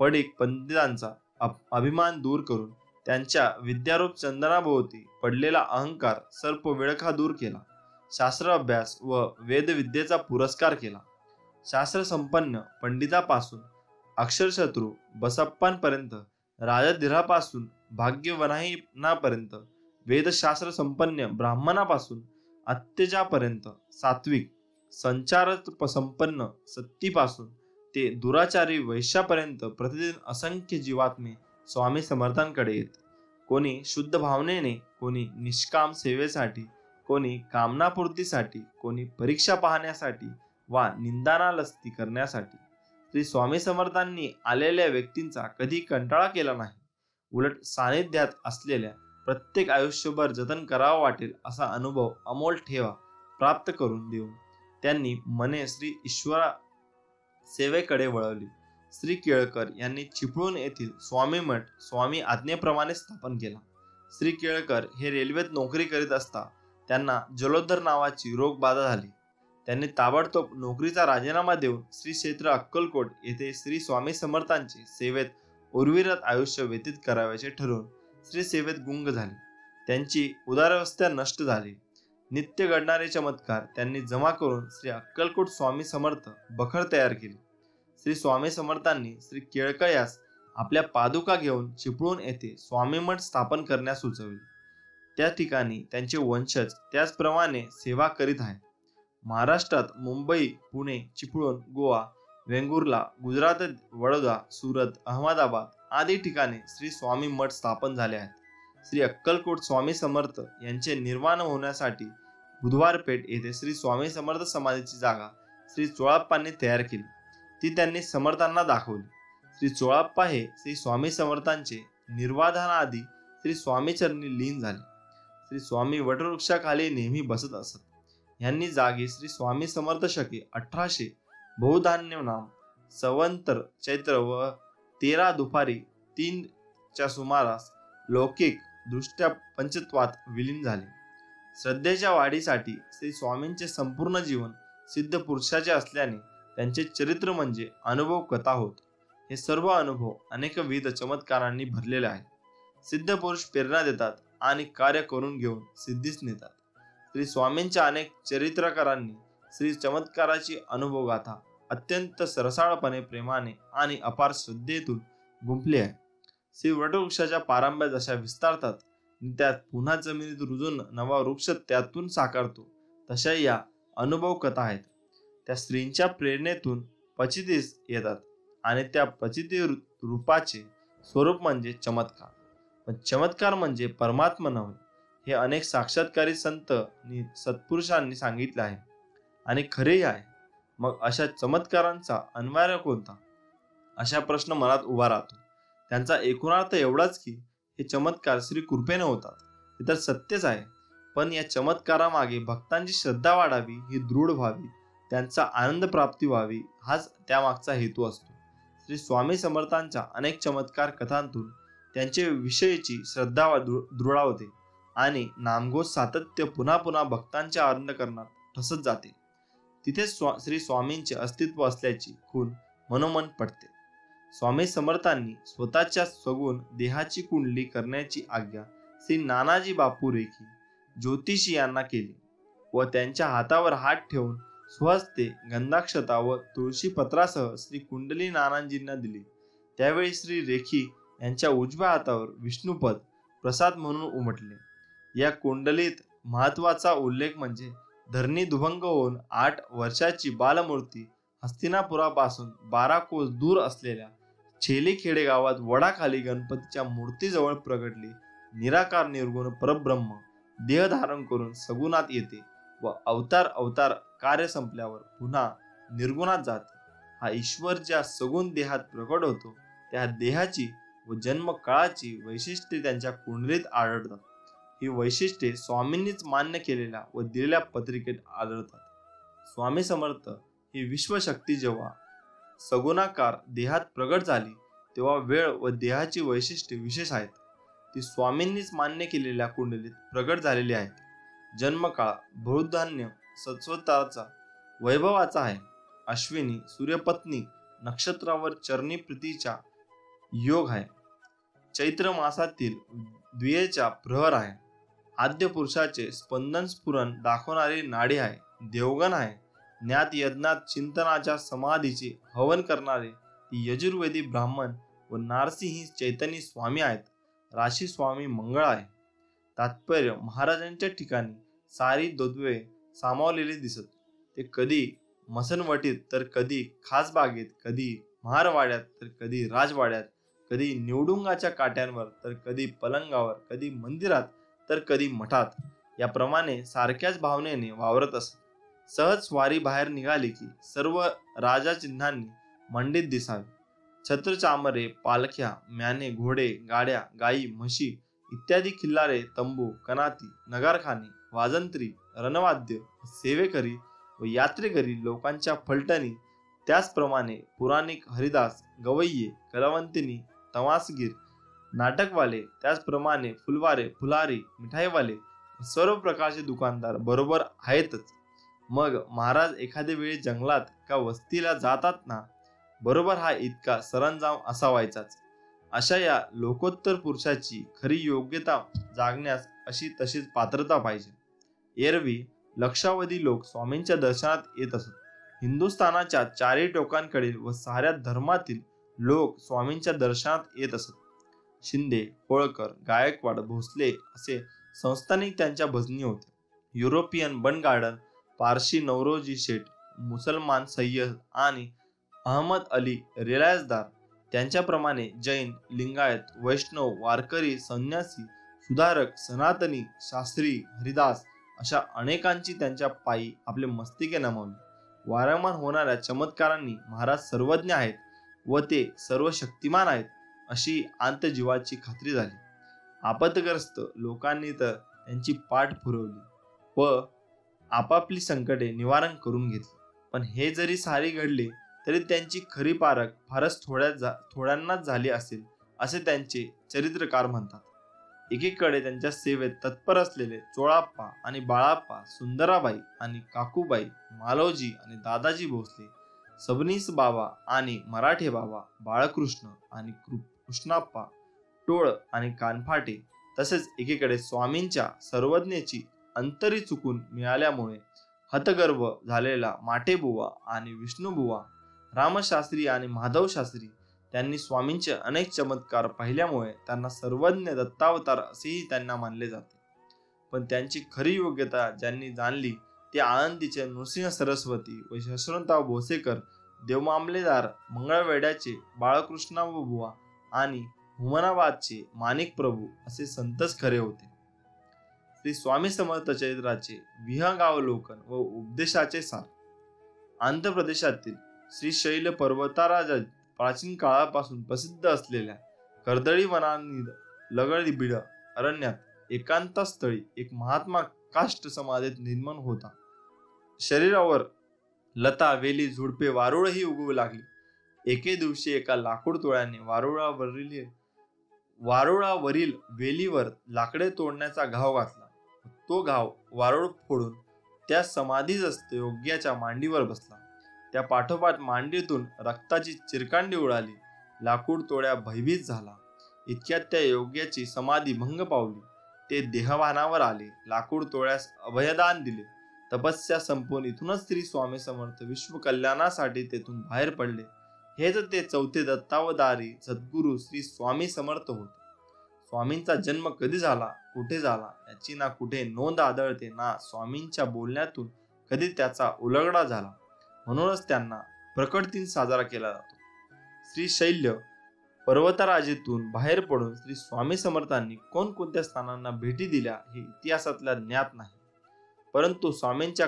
पडिक पंडितांचा अभिमान दूर करून त्यांच्या विद्यारूप चंदनाभोवती पडलेला अहंकार सर्प विळखा दूर केला. शास्त्र अभ्यास व वेदविद्येचा पुरस्कार केला. शास्त्र संपन्न पंडितापासून अक्षरशत्रू बसप्पांपर्यंत, राजधीरापासून भाग्यवनाहीनापर्यंत, वेदशास्त्र संपन्न ब्राह्मणापासून अत्तेजापर्यंत, सात्विक संचार संपन्न सत्तीपासून ते दुराचारी वैश्यापर्यंत प्रतिदिन असंख्य जीवात्मे स्वामी समर्थांकडे येत. कोणी शुद्ध भावनेने, कोणी निष्काम सेवेसाठी, कोणी कामनापूर्तीसाठी, कोणी परीक्षा पाहण्यासाठी वा निंदानालस्ती करण्यासाठी. श्री स्वामी समर्थांनी आलेल्या व्यक्तींचा कधी कंटाळा केला नाही. उलट सानिध्यात असलेल्या प्रत्येक आयुष्यभर जतन करावा वाटेल असा अनुभव अमोल ठेवा प्राप्त करून देऊन त्यांनी मने श्री ईश्वरा सेवेकडे वळवली. श्री केळकर यांनी चिपळूण येथील स्वामी मठ स्वामी आज्ञेप्रमाणे स्थापन केला. श्री केळकर हे रेल्वेत नोकरी करीत असता त्यांना जलोदर नावाची रोगबाधा झाली. त्यांनी ताबडतोब नोकरीचा राजीनामा देऊन श्री क्षेत्र अक्कलकोट येथे श्री स्वामी समर्थांचे सेवेत उर्विरत आयुष्य व्यतीत करावयाचे ठरवून श्री सेवेत गुंग झाले. त्यांची उदारावस्था नष्ट झाली. नित्य घडणारे चमत्कार त्यांनी जमा करून श्री अक्कलकोट स्वामी समर्थ बखर तयार केली. श्री स्वामी समर्थांनी श्री केळकर यास आपल्या पादुका घेऊन चिपळूण येथे स्वामी मठ स्थापन करण्यास सुचवले. त्या ठिकाणी त्यांचे वंशज त्याचप्रमाणे सेवा करीत आहेत. महाराष्ट्रात मुंबई, पुणे, चिपळूण, गोवा, वेंगुर्ला, गुजरात, वडोदरा, सुरत, अहमदाबाद आदी ठिकाणी श्री स्वामी मठ स्थापन झाले आहेत. श्री अक्कलकोट स्वामी समर्थ यांचे निर्वाण होण्यासाठी बुधवारपेठ येथे श्री स्वामी समर्थ समाधीची जागा श्री चोळाप्पांनी तयार केली. ती त्यांनी समर्थांना दाखवली. श्री चोळाप्पा हे श्री स्वामी समर्थांचे निर्वाधनाआधी श्री स्वामीचरणी लीन झाले. श्री स्वामी वटवृक्षाखाली नेहमी बसत असत. यांनी जागी श्री स्वामी समर्थ शके 1800 बहुधान्य नाम संवंतर चैत्र व 13 दुपारी 3च्या सुमारास लौकिक दृष्ट्या पंचत्वात विलीन झाले. श्रद्धेच्या वाढीसाठी श्री स्वामींचे संपूर्ण जीवन सिद्ध पुरुषाचे असल्याने त्यांचे चरित्र म्हणजे अनुभव कथा होत. हे सर्व अनुभव अनेकविध चमत्कारांनी भरलेले आहेत. सिद्ध पुरुष प्रेरणा देतात आणि कार्य करून घेऊन सिद्धीस नेतात. श्री स्वामींच्या अनेक चरित्रकारांनी श्री चमत्काराची अनुभवगाथा अत्यंत सरसाळपणे, प्रेमाने आणि अपार श्रद्धेतून गुंफली आहे. श्री वटवृक्षाच्या पारंब्या जशा विस्तारतात आणि त्यात पुन्हा जमिनीत रुजून नवा वृक्ष त्यातून साकारतो, तशा या अनुभव कथा आहेत. त्या स्त्रींच्या प्रेरणेतून पचितीस येतात आणि त्या पचिती रूपाचे स्वरूप म्हणजे चमत्कार. पण चमत्कार म्हणजे परमात्मा नव्हे हे अनेक साक्षात्कारी संत सत्पुरुषांनी सांगितले आहे आणि खरेही आहे. मग अशा चमत्कारांचा अन्वय कोणता, अशा प्रश्न मनात उभा राहतो. त्यांचा एकूणार्थ एवढाच की हे चमत्कार श्री कृपेने होतात, हे तर सत्यच आहे. पण या चमत्कारामागे भक्तांची श्रद्धा वाढावी, ही दृढ व्हावी, त्यांचा आनंद प्राप्ती व्हावी, हाच त्यामागचा हेतू असतो. श्री स्वामी समर्थांच्या अनेक चमत्कार कथांतून त्यांचे विषयीची श्रद्धा दृढावते आणि नामघोष सातत्य पुन्हा पुन्हा भक्तांच्या अंतःकरणात ठसत जाते. तिथेच श्री स्वामींचे अस्तित्व असल्याची खूण मनोमन पडते. स्वामी समर्थांनी स्वतःच्या स्वगुण देहाची कुंडली करण्याची आज्ञा श्री नानाजी बापू रेखी ज्योतिषी यांना केली व त्यांच्या हातावर हात ठेवून स्वहस्ते गंधाक्षता व तुळशी पत्रासह श्री कुंडली नानांजींना दिली. त्यावेळी श्री रेखी यांच्या उजव्या हातावर विष्णुपद प्रसाद म्हणून उमटले. या कुंडलीत महत्वाचा उल्लेख म्हणजे धरणी दुभंग होऊन 8 वर्षाची बालमूर्ती हस्तिनापुरापासून 12 कोस दूर असलेल्या छेली खेडेगावात वडाखाली गणपतीच्या मूर्तीजवळ प्रगटली. निराकार निर्गुण परब्रह्म देह धारण करून सगुणात येते व अवतार कार्य संपल्यावर पुन्हा निर्गुणात जाते. हा ईश्वर ज्या सगुण देहात प्रकट होतो त्या देहाची व जन्मकाळाची वैशिष्ट्ये त्यांच्या कुंडलीत आढळतात. ही वैशिष्ट्ये स्वामींनीच मान्य केलेल्या व दिलेल्या पत्रिकेत आढळतात. स्वामी समर्थ ही विश्वशक्ती जेव्हा सगुणाकार देहात प्रगट झाली तेव्हा वेळ व देहाची वैशिष्ट्ये विशेष आहेत. ती स्वामींनीच मान्य केलेल्या कुंडलीत प्रगट झालेली आहेत. जन्मकाळ बहुधान्य सत्वताचा वैभवाचा आहे. अश्विनी सूर्यपत्नी नक्षत्रावर चरणी प्रीतीचा योग आहे. चैत्र मासातील द्विजेचा प्रहर आहे. आद्य पुरुषाचे स्पंदन स्फुरण दाखवणारी नाडी आहे. देवगण आहे. ज्ञात यज्ञात चिंतनाच्या समाधीचे हवन करणारे ती यजुर्वेदी ब्राह्मण व नारसी ही चैतन्य स्वामी आहेत. राशी स्वामी मंगळ आहे. तात्पर्य महाराजांच्या ठिकाणी सारी दोद्वे सामावलेले दिसत. ते कधी मसनवटीत तर कधी खासबागेत, कधी महारवाड्यात तर कधी राजवाड्यात, कधी निवडुंगाच्या काट्यांवर तर कधी पलंगावर, कधी मंदिरात तर कधी मठात याप्रमाणे सारख्याच भावनेने वावरत असत. सहज स्वारी बाहेर निघाली की सर्व राजाचिन्हांनी मंडित दिसावे. छत्र चामरे, पालख्या, म्याने, घोडे, गाड्या, गायी, म्हशी इत्यादी खिल्लारे, तंबू, कनाती, नगारखाने, वाजंत्री, रणवाद्य, सेवेकरी व यात्रेकरी लोकांच्या फलटणी, त्याचप्रमाणे पुराणिक हरिदास, गवय्ये, कलावंतिनी, तमासगीर, नाटकवाले, त्याचप्रमाणे फुलवारे, फुलारी, मिठाईवाले सर्व प्रकारचे दुकानदार बरोबर आहेतच. मग महाराज एखाद्या वेळी जंगलात का वस्तीला जातात ना, बरोबर हा इतका सरंजाम असावायचाच. अशा या लोकोत्तर पुरुषाची खरी योग्यता जागण्यास अशी तशीच पात्रता पाहिजे. एरवी लक्षावधी लोक स्वामींच्या दर्शनात येत असत. हिंदुस्थानाच्या चारही टोकांकडील व साऱ्या धर्मातील लोक स्वामींच्या दर्शनात येत असत. शिंदे, होळकर, गायकवाड, भोसले असे संस्थानिक त्यांच्या भजनी होते. युरोपियन बनगार्डन, पारशी नवरोजी शेठ, मुसलमान सय्यद आणि अहमद अली रेलायतदार, त्यांच्याप्रमाणे जैन, लिंगायत, वैष्णव, वारकरी, संन्यासी, सुधारक, सनातनी, शास्त्री, हरिदास अशा अनेकांची त्यांच्या पायी आपले मस्तके नमवले. वारंवार होणाऱ्या चमत्कारांनी महाराज सर्वज्ञ आहेत व ते सर्व शक्तिमान आहेत अशी आंतजीवाची खात्री झाली. आपदग्रस्त लोकांनी तर त्यांची पाठ पुरवली व आपापली संकटे निवारण करून घेतली. पण हे जरी सारे घडले तरी त्यांची खरी पारख फारच थोड्यांनाच झाली असेल असे त्यांचे चरित्रकार म्हणतात. एकीकडे त्यांच्या सेवेत तत्पर असलेले चोळाप्पा आणि बाळाप्पा, सुंदराबाई आणि काकूबाई, मालोजी आणि दादाजी भोसले, सबनीस बाबा आणि मराठे बाबा, बाळकृष्ण आणि कृष्णाप्पा, टोळ आणि कानफाटे, तसेच एकीकडे स्वामींच्या सर्वज्ञेची अंतरी चुकून मिळाल्यामुळे हतगर्भ झालेला माटेबुवा आणि विष्णुबुवा, रामशास्त्री आणि माधवशास्त्री, त्यांनी स्वामींचे अनेक चमत्कार पाहिल्यामुळे त्यांना सर्वज्ञ दत्तावतार असेही त्यांना मानले जाते. पण त्यांची खरी योग्यता ज्यांनी जाणली ते आळंदीचे नृसिंह सरस्वती व यशवंतराव भोसेकर, देवमामलेदार मंगळवेढ्याचे बाळकृष्णराव बुवा आणि हुमनाबादचे माणिक प्रभू असे संतच खरे होते. श्री स्वामी समर्थ चरित्राचे विहंगावलोकन व उपदेशाचे सार. आंध्र प्रदेशातील श्रीशैल पर्वताराजात प्राचीन काळापासून प्रसिद्ध असलेल्या कर्दळी वनांनी लगडबिड अरण्यात एकांतस्थळी एक महात्मा काष्ट समाधीत निर्माण होता. शरीरावर लता, वेली, झुडपे, वारुळही उगवू लागली. एके दिवशी एका लाकूड तोळ्याने वारुळावरील वेलीवर लाकडे तोडण्याचा घाव घातला. तो घाव वारुळ फोडून त्या समाधीस्थ योग्याच्या मांडीवर बसला. त्या पाठोपाठ मांडीतून रक्ताची चिरकांडी उडाली. लाकूड तोड्या भयभीत झाला. इतक्यात त्या योग्याची समाधी भंग पावली. ते देहभानावर आले, लाकूड तोड्यास अभयदान दिले. तपस्या संपवून इथूनच श्री स्वामी समर्थ विश्व कल्याणासाठी तेथून बाहेर पडले. हेच ते चौथे दत्तावतारी सद्गुरू श्री स्वामी समर्थ होते. स्वामींचा जन्म कधी झाला, कुठे झाला याची ना कुठे नोंद आढळते, ना स्वामींच्या बोलण्यातून कधी त्याचा उलगडा झाला. म्हणूनच त्यांना प्रकट दिन साजरा केला जातो. श्री शैल्य पर्वतराजीतून बाहेर पडून श्री स्वामी समर्थांनी कोणकोणत्या स्थानांना भेटी दिल्या हे इतिहासातल्या ज्ञात नाही. परंतु स्वामींच्या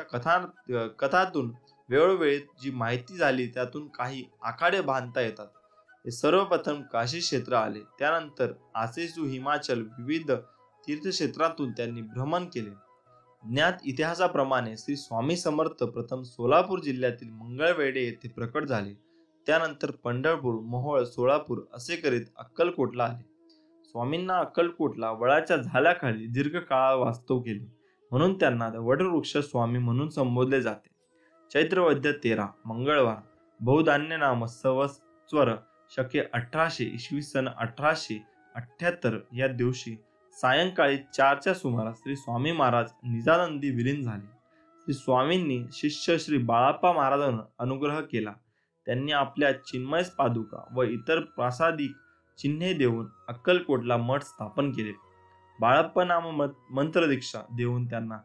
कथातून वेळोवेळी जी माहिती झाली त्यातून काही आखाडे बांधता येतात. हे सर्वप्रथम काशी क्षेत्र आले, त्यानंतर आसेसू, हिमाचल, विविध तीर्थक्षेत्रातून त्यांनी भ्रमण केले. ज्ञात इतिहासाप्रमाणे श्री स्वामी समर्थ प्रथम सोलापूर जिल्ह्यातील मंगळवेढे येथे प्रकट झाले. त्यानंतर पंढरपूर, मोहोळ, सोलापूर असे करीत अक्कलकोटला आले. स्वामींना अक्कलकोटला वडाच्या झाल्याखाली दीर्घ काळ वास्तव केले, म्हणून त्यांना वटवृक्ष स्वामी म्हणून संबोधले जाते. चैत्रवद्य 13 मंगळवार बहुधान्य नाम संवत्सर शके 1800 इसवी सन 1878 या दिवशी सायंकाळी 4च्या सुमारास श्री स्वामी महाराज निजानंदी विलीन झाले. श्री स्वामींनी शिष्य श्री बाळाप्पा महाराजांना अनुग्रह केला. त्यांनी आपल्या चिन्मय पादुका व इतर प्रासादिक चिन्हे देऊन अक्कलकोटला मठ स्थापन केले. बाळाप्पा नाम मंत्रदीक्षा देऊन त्यांना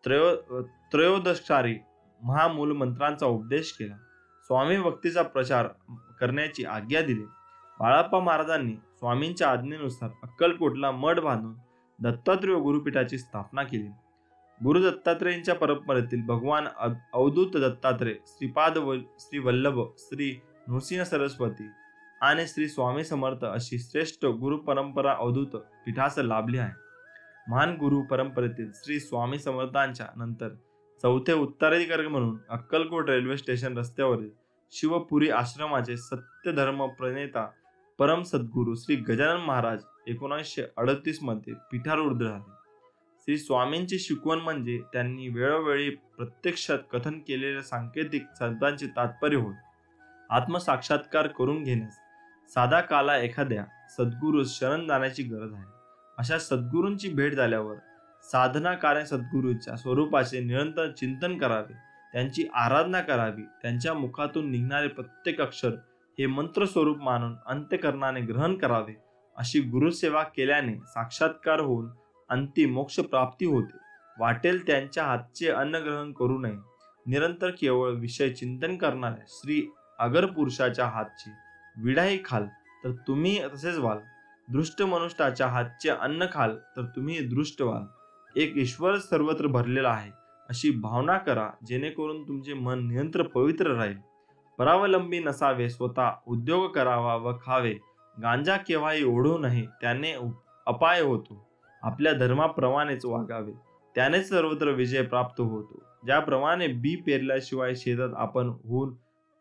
त्रयोदशारी महामूल मंत्रांचा उपदेश केला. स्वामी भक्तीचा प्रचार करण्याची आज्ञा दिली. बाळाप्पा महाराजांनी स्वामींच्या आज्ञेनुसार अक्कलकोटला मठ बांधून दत्तात्रेय गुरुपीठाची स्थापना केली. गुरु दत्तात्रेयांच्या परंपरेतील भगवान अवधूत दत्तात्रेय, श्री वल्लभ, श्री नृसिंह सरस्वती आणि श्री स्वामी समर्थ अशी श्रेष्ठ गुरु परंपरा अवधूत पीठास लाभली आहे. महान गुरु परंपरेतील श्री स्वामी समर्थांच्या नंतर चौथे उत्तराधिकारी म्हणून अक्कलकोट रेल्वे स्टेशन रस्त्यावरील शिवपुरी आश्रमाचे सत्य धर्म प्रणेता परम सद्गुरू श्री गजानन महाराज 1938 मध्ये पीठारूढ झाले. श्री स्वामींची शिकवण म्हणजे त्यांनी वेळोवेळी प्रत्यक्षात कथन केलेल्या सांकेतिक शब्दांचे तात्पर्य होय. आत्मसाक्षात्कार करून घेण्यास साधा काला एखाद्या सद्गुरूस शरण जाण्याची गरज आहे. अशा सद्गुरूंची भेट झाल्यावर साधना कार्य सद्गुरूच्या स्वरूपाचे निरंतर चिंतन करावे, त्यांची आराधना करावी. त्यांच्या मुखातून निघणारे प्रत्येक अक्षर हे मंत्र स्वरूप मानून अंतःकरणाने ग्रहण करावे. अशी गुरुसेवा केल्याने साक्षात्कार होऊन अंतिम मोक्ष प्राप्ती होते. वाटेल त्यांच्या हातचे अन्न ग्रहण करू नये. निरंतर केवळ विषय चिंतन करणाऱ्या श्री अगर पुरुषाच्या हातची विडाही खाल तर तुम्ही तसेच व्हाल. दृष्ट मनुष्याच्या हातचे अन्न खाल तर तुम्ही दृष्ट व्हाल. एक ईश्वर सर्वत्र भरलेला आहे अशी भावना करा, जेणेकरून तुमचे मन निरंतर पवित्र राहील. परावलंबी नसावे, स्वतः उद्योग करावा व खावे. गांजा केव्हाही ओढू नये, त्याने अपाय होतो. आपल्या धर्माप्रमाणेच वागावे, त्यानेच सर्वत्र विजय प्राप्त होतो. ज्याप्रमाणे बी पेरल्याशिवाय शेतात आपण होऊन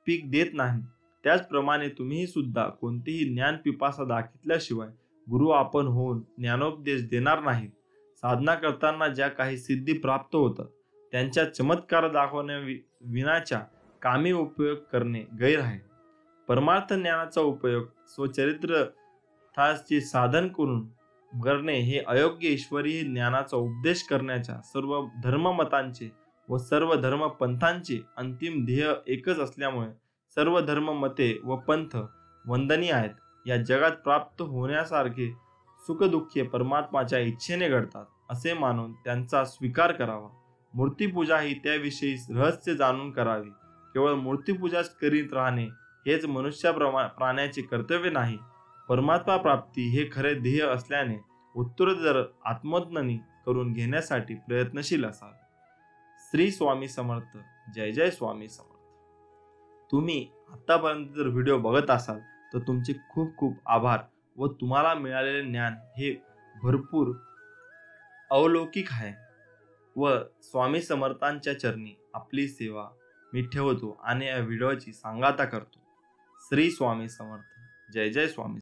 पीक देत नाही, त्याचप्रमाणे तुम्ही सुद्धा कोणतीही ज्ञान पिपासा दाखविल्याशिवाय गुरु आपण होऊन ज्ञानोपदेश देणार नाहीत. साधना करताना ज्या काही सिद्धी प्राप्त होतात त्यांच्या चमत्कार दाखवण्या विनाच्या कामी उपयोग करणे गैर आहे. परमार्थ ज्ञानाचा उपयोग स्वचरित्राचे साधन करून करणे हे अयोग्य. ईश्वरी ज्ञानाचा उपदेश करण्याच्या सर्व धर्ममतांचे व सर्व धर्मपंथांचे अंतिम ध्येय एकच असल्यामुळे सर्व धर्ममते व पंथ वंदनीय आहेत. या जगात प्राप्त होण्यासारखे सुखदुःखे परमात्माच्या इच्छेने घडतात असे मानून त्यांचा स्वीकार करावा. मूर्तीपूजा ही त्याविषयी रहस्य जाणून करावी. केवळ मूर्तीपूजाच करीत राहणे हेच मनुष्य प्राण्याचे कर्तव्य नाही. परमात्मा प्राप्ती हे खरे ध्येय असल्याने उत्तरोत्तर आत्मोन्नती करून घेण्यासाठी प्रयत्नशील असावे. श्री स्वामी समर्थ. जय जय स्वामी समर्थ. तुम्ही आतापर्यंत जर व्हिडिओ बघत असाल तर तुमचे खूप खूप आभार व तुम्हाला मिळालेले ज्ञान हे भरपूर अलौकिक आहे व स्वामी समर्थांच्या चरणी आपली सेवा मी ठेवतो आणि या व्हिडिओची सांगाता करतो. श्री स्वामी समर्थ. जय जय स्वामी.